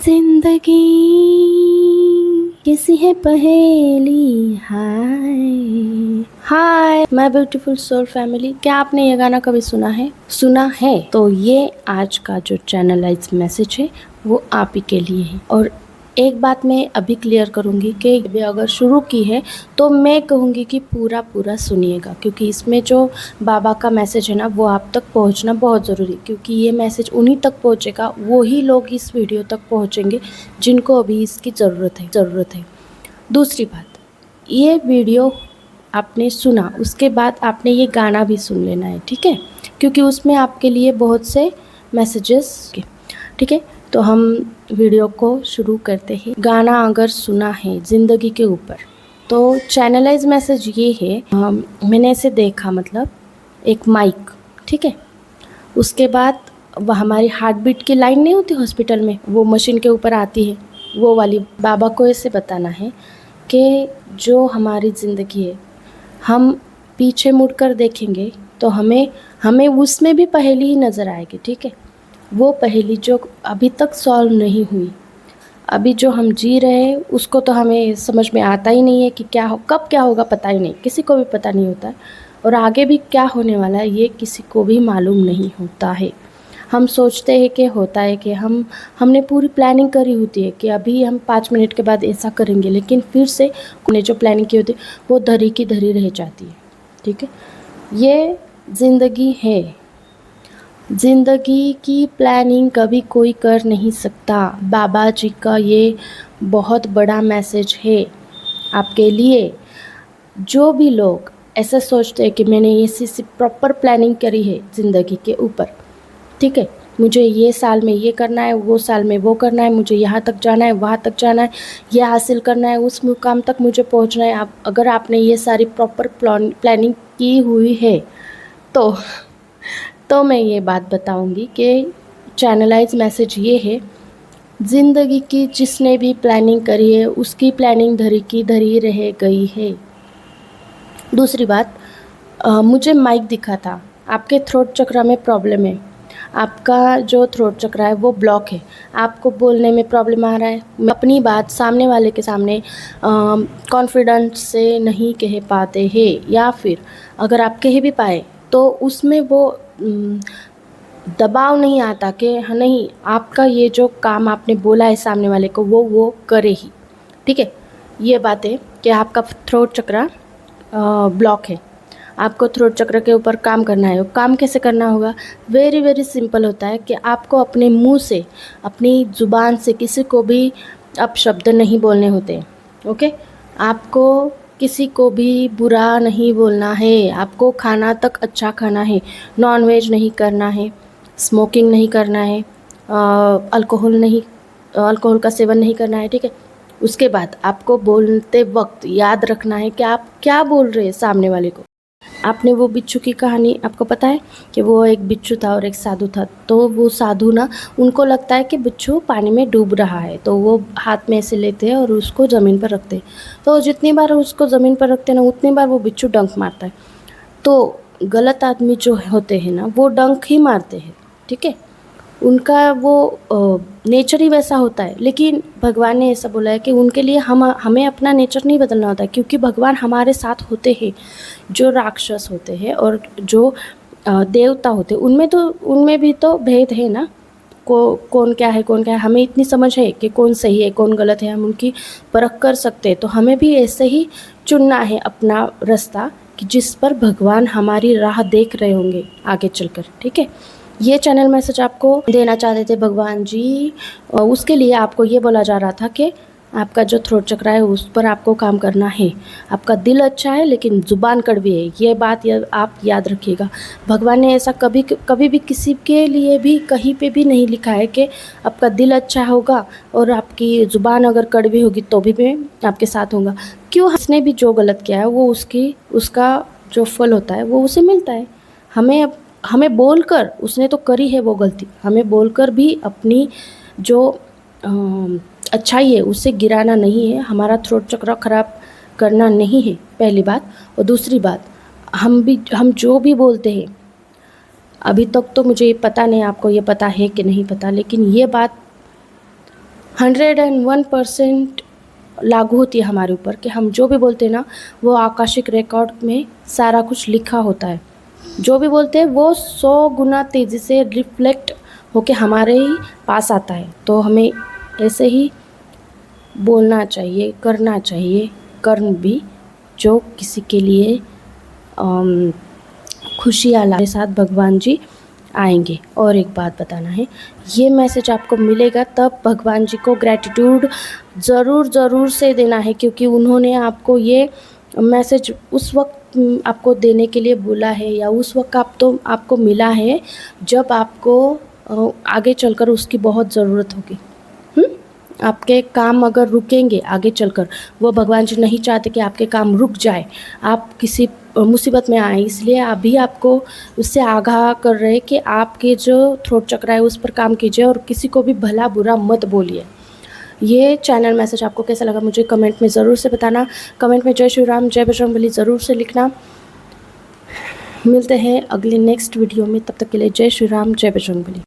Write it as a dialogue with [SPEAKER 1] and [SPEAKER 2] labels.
[SPEAKER 1] जिंदगी कैसी है पहेली। Hi hi my beautiful soul family, क्या आपने ये गाना कभी सुना है तो ये आज का जो चैनलाइज मैसेज है वो आप ही के लिए है। और एक बात मैं अभी क्लियर करूँगी कि अगर शुरू की है तो मैं कहूँगी कि पूरा सुनिएगा, क्योंकि इसमें जो बाबा का मैसेज है ना वो आप तक पहुँचना बहुत ज़रूरी, क्योंकि ये मैसेज उन्हीं तक पहुँचेगा, वही लोग इस वीडियो तक पहुँचेंगे जिनको अभी इसकी ज़रूरत है। दूसरी बात, ये वीडियो आपने सुना उसके बाद आपने ये गाना भी सुन लेना है, ठीक है, क्योंकि उसमें आपके लिए बहुत से मैसेजेस, ठीक है। तो हम वीडियो को शुरू करते हैं। गाना अगर सुना है ज़िंदगी के ऊपर, तो चैनलाइज मैसेज ये है, मैंने इसे देखा, मतलब एक माइक, ठीक है, उसके बाद वह हमारी हार्ट बीट की लाइन नहीं होती हॉस्पिटल में, वो मशीन के ऊपर आती है, वो वाली। बाबा को ऐसे बताना है कि जो हमारी ज़िंदगी है, हम पीछे मुड़कर देखेंगे तो हमें उसमें भी पहेली ही नज़र आएगी, ठीक है। वो पहेली जो अभी तक सॉल्व नहीं हुई, अभी जो हम जी रहे हैं उसको तो हमें समझ में आता ही नहीं है कि कब क्या होगा, पता ही नहीं, किसी को भी पता नहीं होता है। और आगे भी क्या होने वाला है ये किसी को भी मालूम नहीं होता है। हम सोचते हैं कि होता है कि हमने पूरी प्लानिंग करी होती है कि अभी हम 5 मिनट के बाद ऐसा करेंगे, लेकिन फिर से हमने जो प्लानिंग की होती है वो धरी की धरी रह जाती है, ठीक है। ये ज़िंदगी है, ज़िंदगी की प्लानिंग कभी कोई कर नहीं सकता। बाबा जी का ये बहुत बड़ा मैसेज है आपके लिए। जो भी लोग ऐसा सोचते हैं कि मैंने ये प्रॉपर प्लानिंग करी है ज़िंदगी के ऊपर, ठीक है, मुझे ये साल में ये करना है, वो साल में वो करना है, मुझे यहाँ तक जाना है, वहाँ तक जाना है, ये हासिल करना है, उस मुकाम तक मुझे पहुँचना है। अगर आपने ये सारी प्रॉपर प्लानिंग की हुई है तो मैं ये बात बताऊंगी कि चैनलाइज मैसेज ये है, ज़िंदगी की जिसने भी प्लानिंग करी है उसकी प्लानिंग धरी की धरी रह गई है। दूसरी बात, मुझे माइक दिखा था, आपके थ्रोट चक्र में प्रॉब्लम है, आपका जो थ्रोट चक्र है वो ब्लॉक है, आपको बोलने में प्रॉब्लम आ रहा है, अपनी बात सामने वाले के सामने कॉन्फिडेंस से नहीं कह पाते हैं, या फिर अगर आप कह भी पाए तो उसमें वो दबाव नहीं आता कि हाँ नहीं, आपका ये जो काम आपने बोला है सामने वाले को वो करे ही, ठीक है। ये बात है कि आपका थ्रोट चक्र ब्लॉक है, आपको थ्रोट चक्र के ऊपर काम करना है। काम कैसे करना होगा? वेरी सिंपल होता है कि आपको अपने मुंह से, अपनी ज़ुबान से किसी को भी अपशब्द नहीं बोलने होते, ओके। आपको किसी को भी बुरा नहीं बोलना है, आपको खाना तक अच्छा खाना है, नॉन वेज नहीं करना है, स्मोकिंग नहीं करना है, अल्कोहल का सेवन नहीं करना है, ठीक है। उसके बाद आपको बोलते वक्त याद रखना है कि आप क्या बोल रहे हैं सामने वाले को। आपने वो बिच्छू की कहानी, आपको पता है कि वो एक बिच्छू था और एक साधु था। तो वो साधु ना, उनको लगता है कि बिच्छू पानी में डूब रहा है, तो वो हाथ में ऐसे लेते हैं और उसको ज़मीन पर रखते हैं। तो जितनी बार उसको ज़मीन पर रखते हैं ना, उतनी बार वो बिच्छू डंक मारता है। तो गलत आदमी जो होते हैं ना वो डंक ही मारते हैं, ठीक है, उनका वो नेचर ही वैसा होता है। लेकिन भगवान ने ऐसा बोला है कि उनके लिए हमें अपना नेचर नहीं बदलना होता है, क्योंकि भगवान हमारे साथ होते हैं। जो राक्षस होते हैं और जो देवता होते हैं, उनमें भी तो भेद है ना, कौन क्या है, हमें इतनी समझ है कि कौन सही है कौन गलत है, हम उनकी परख कर सकते हैं। तो हमें भी ऐसे ही चुनना है अपना रास्ता कि जिस पर भगवान हमारी राह देख रहे होंगे आगे चलकर, ठीक है। ये चैनल मैसेज आपको देना चाहते थे भगवान जी, और उसके लिए आपको ये बोला जा रहा था कि आपका जो थ्रोट चक्र है उस पर आपको काम करना है। आपका दिल अच्छा है लेकिन ज़ुबान कड़वी है, ये बात आप याद रखिएगा। भगवान ने ऐसा कभी भी किसी के लिए भी कहीं पे भी नहीं लिखा है कि आपका दिल अच्छा होगा और आपकी ज़ुबान अगर कड़वी होगी तो भी मैं आपके साथ होगा। क्यों? उसने भी जो गलत किया है वो उसका जो फल होता है वो उसे मिलता है। हमें बोलकर, उसने तो करी है वो गलती, हमें बोलकर भी अपनी जो अच्छाई है उससे गिराना नहीं है, हमारा थ्रोट चक्र खराब करना नहीं है, पहली बात। और दूसरी बात, हम जो भी बोलते हैं, अभी तक तो मुझे ये पता नहीं आपको ये पता है कि नहीं पता, लेकिन ये बात 101% लागू होती है हमारे ऊपर कि हम जो भी बोलते हैं ना, वो आकाशिक रिकॉर्ड में सारा कुछ लिखा होता है। जो भी बोलते हैं वो 100 गुना तेज़ी से रिफ्लेक्ट होके हमारे ही पास आता है। तो हमें ऐसे ही बोलना चाहिए, करना चाहिए, कर्म भी, जो किसी के लिए खुशियाँ लाने साथ भगवान जी आएंगे। और एक बात बताना है, ये मैसेज आपको मिलेगा तब भगवान जी को ग्रैटिट्यूड ज़रूर से देना है, क्योंकि उन्होंने आपको ये मैसेज उस वक्त आपको देने के लिए बोला है, या उस वक्त आपको मिला है जब आपको आगे चलकर उसकी बहुत ज़रूरत होगी। आपके काम अगर रुकेंगे आगे चलकर, वो भगवान जी नहीं चाहते कि आपके काम रुक जाए, आप किसी मुसीबत में आए, इसलिए अभी आपको उससे आगाह कर रहे हैं कि आपके जो थ्रोट चक्र है उस पर काम कीजिए और किसी को भी भला बुरा मत बोलिए। ये चैनल मैसेज आपको कैसा लगा मुझे कमेंट में ज़रूर से बताना। कमेंट में जय श्री राम, जय बजरंगबली ज़रूर से लिखना। मिलते हैं अगले नेक्स्ट वीडियो में, तब तक के लिए जय श्री राम, जय बजरंगबली।